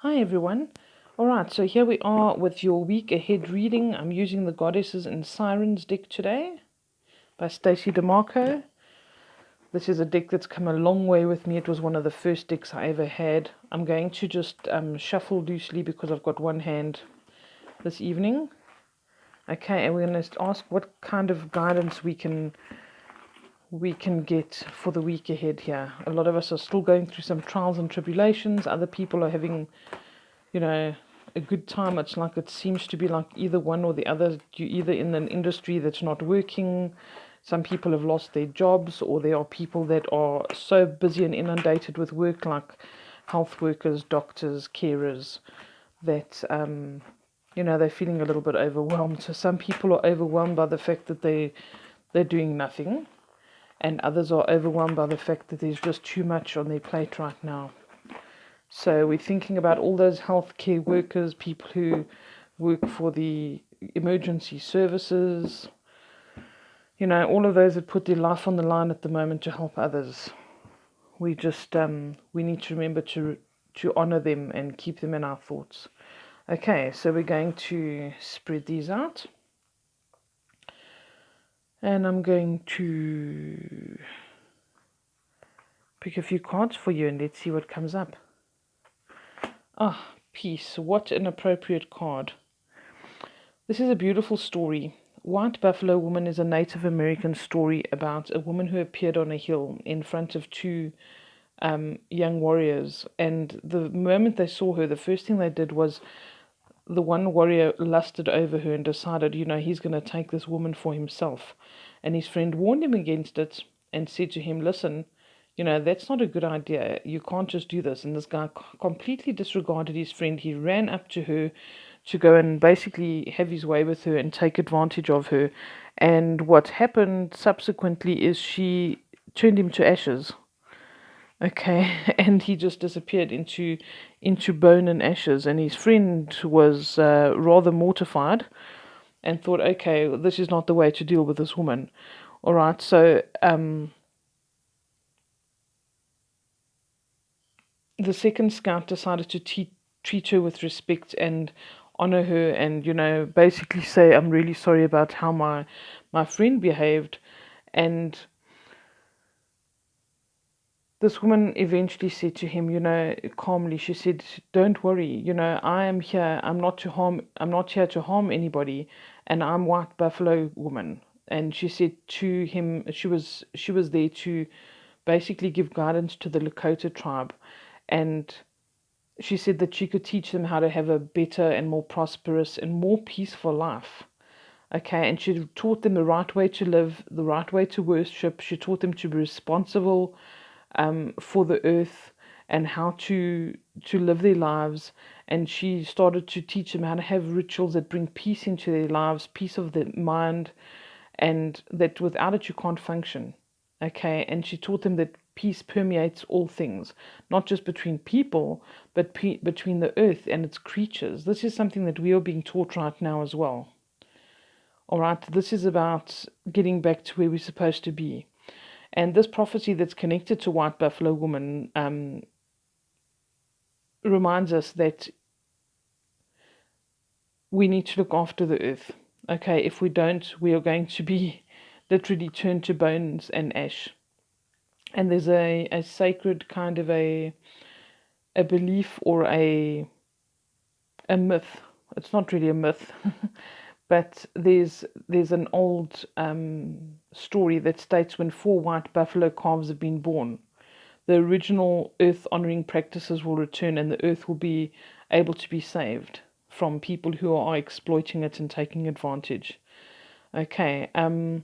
Hi everyone. Alright, so here we are with your week ahead reading. I'm using the Goddesses and Sirens deck today by Stacey DeMarco. This is a deck that's come a long way with me. It was one of the first decks I ever had. I'm going to just shuffle loosely because I've got one hand this evening. Okay, and we're going to ask what kind of guidance we can get for the week ahead here. A lot of us are still going through some trials and tribulations. Other people are having a good time. It's like it seems to be like either one or the other. You're either in an industry that's not working, some people have lost their jobs, or there are people that are so busy and inundated with work, like health workers, doctors, carers, that they're feeling a little bit overwhelmed. So some people are overwhelmed by the fact that they're doing nothing, and others are overwhelmed by the fact that there's just too much on their plate right now. So we're thinking about all those healthcare workers, people who work for the emergency services, all of those that put their life on the line at the moment to help others. We just we need to remember to honor them and keep them in our thoughts. Okay, so we're going to spread these out. And I'm going to pick a few cards for you and let's see what comes up. Ah, peace. What an appropriate card. This is a beautiful story. White Buffalo Woman is a Native American story about a woman who appeared on a hill in front of two young warriors. And the moment they saw her, the first thing they did was the one warrior lusted over her and decided, he's going to take this woman for himself. And his friend warned him against it and said to him, listen, that's not a good idea. You can't just do this. And this guy completely disregarded his friend. He ran up to her to go and basically have his way with her and take advantage of her. And what happened subsequently is she turned him to ashes. Okay, and he just disappeared into bone and ashes. And his friend was rather mortified and thought, okay, this is not the way to deal with this woman. All right, so the second scout decided to treat her with respect and honor her, and basically say, I'm really sorry about how my friend behaved. And this woman eventually said to him, calmly, she said, don't worry, I am here. I'm not here to harm anybody, and I'm White Buffalo Woman. And she said to him, she was there to basically give guidance to the Lakota tribe. And she said that she could teach them how to have a better and more prosperous and more peaceful life. Okay, and she taught them the right way to live, the right way to worship. She taught them to be responsible for the earth and how to live their lives. And she started to teach them how to have rituals that bring peace into their lives, peace of the mind, and that without it you can't function. Okay, and she taught them that peace permeates all things, not just between people, but between the earth and its creatures. This is something that we are being taught right now as well. All right, this is about getting back to where we're supposed to be. And this prophecy that's connected to White Buffalo Woman reminds us that we need to look after the earth. Okay, if we don't, we are going to be literally turned to bones and ash. And there's a sacred kind of a belief or a myth. It's not really a myth, but there's an old story that states when 4 white buffalo calves have been born, the original earth honoring practices will return and the earth will be able to be saved from people who are exploiting it and taking advantage. Okay, and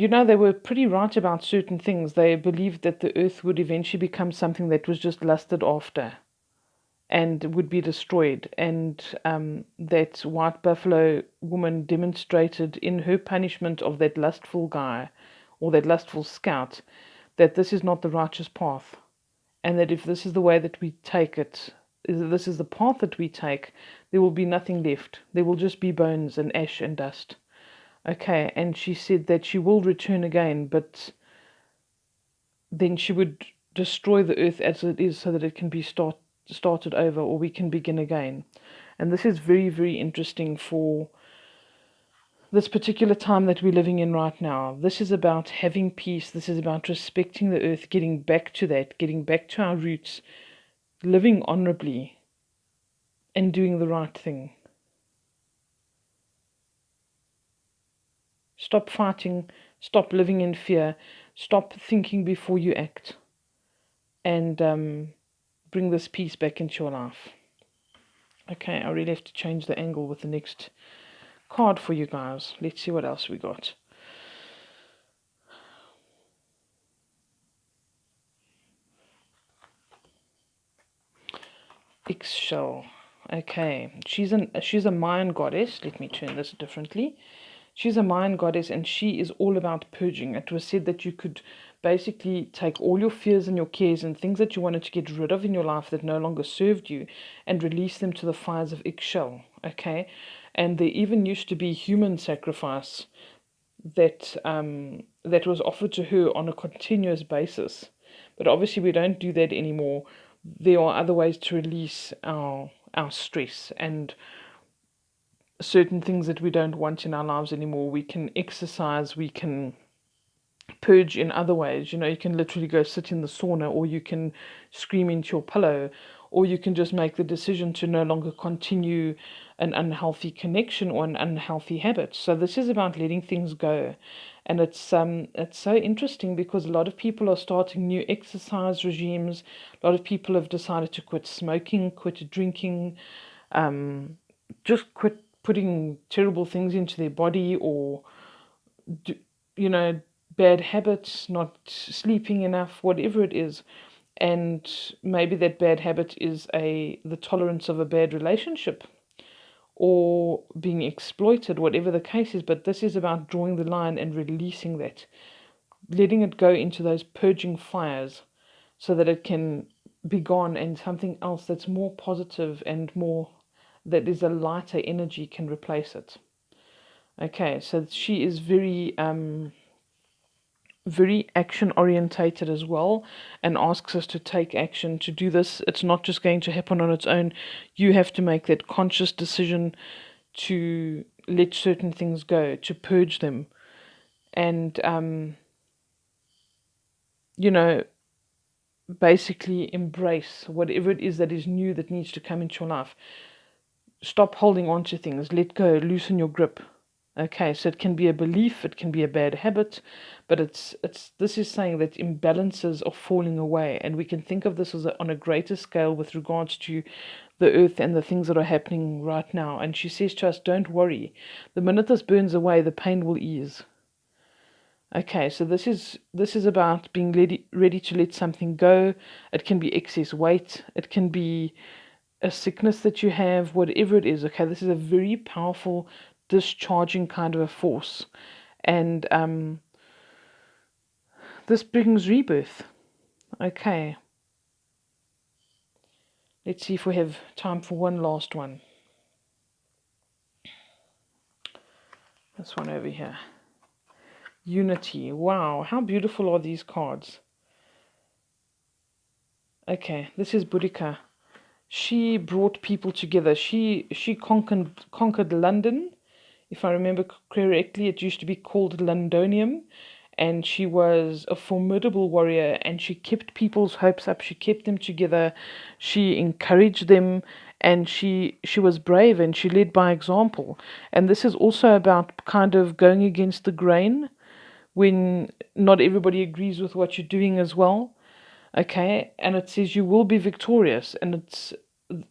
they were pretty right about certain things. They believed that the earth would eventually become something that was just lusted after and would be destroyed. And that White Buffalo Woman demonstrated in her punishment of that lustful guy or that lustful scout that this is not the righteous path. And that if this is the way that we take it, this is the path that we take, there will be nothing left. There will just be bones and ash and dust. Okay, and she said that she will return again, but then she would destroy the earth as it is so that it can be start it over, or we can begin again. And this is very, very interesting for this particular time that we're living in right now. This is about having peace. This is about respecting the earth, getting back to that, getting back to our roots, living honorably, and doing the right thing. Stop fighting, stop living in fear, stop thinking before you act, and bring this peace back into your life. Okay, I really have to change the angle with the next card for you guys. Let's see what else we got. Ixchel. Okay, she's a Mayan goddess. Let me turn this differently. She's a Mayan goddess, and she is all about purging. It was said that you could basically take all your fears and your cares and things that you wanted to get rid of in your life that no longer served you and release them to the fires of Ixchel. Okay, and there even used to be human sacrifice that that was offered to her on a continuous basis. But obviously, we don't do that anymore. There are other ways to release our stress and certain things that we don't want in our lives anymore. We can exercise, we can purge in other ways. You can literally go sit in the sauna, or you can scream into your pillow, or you can just make the decision to no longer continue an unhealthy connection or an unhealthy habit. So this is about letting things go. And it's so interesting because a lot of people are starting new exercise regimes. A lot of people have decided to quit smoking, quit drinking, just quit putting terrible things into their body, or bad habits, not sleeping enough, whatever it is. And maybe that bad habit is the tolerance of a bad relationship, or being exploited, whatever the case is. But this is about drawing the line and releasing that, letting it go into those purging fires, so that it can be gone, and something else that's more positive and more, that is a lighter energy, can replace it. Okay, so she is very very action orientated as well, and asks us to take action to do this. It's not just going to happen on its own. You have to make that conscious decision to let certain things go, to purge them, and basically embrace whatever it is that is new, that needs to come into your life. Stop holding on to things, let go, loosen your grip. Okay, so it can be a belief, it can be a bad habit, but this is saying that imbalances are falling away, and we can think of this as on a greater scale with regards to the earth and the things that are happening right now. And she says to us, don't worry. The minute this burns away, the pain will ease. Okay, so this is about being ready to let something go. It can be excess weight. It can be a sickness that you have, whatever it is. Okay, this is a very powerful discharging kind of a force, and this brings rebirth. Okay, let's see if we have time for one last one. This one over here. Unity. Wow, how beautiful are these cards. Okay, this is Boudica. She brought people together. She conquered London. If I remember correctly, it used to be called Londonium. And she was a formidable warrior, and she kept people's hopes up. She kept them together. She encouraged them, and she was brave, and she led by example. And this is also about kind of going against the grain when not everybody agrees with what you're doing as well. Okay, and it says you will be victorious, and it's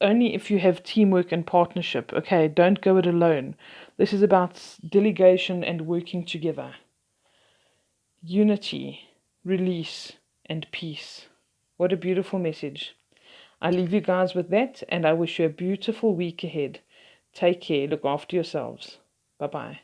only if you have teamwork and partnership. Okay, don't go it alone. This is about delegation and working together. Unity, release, and peace. What a beautiful message. I leave you guys with that, and I wish you a beautiful week ahead. Take care, look after yourselves. Bye bye.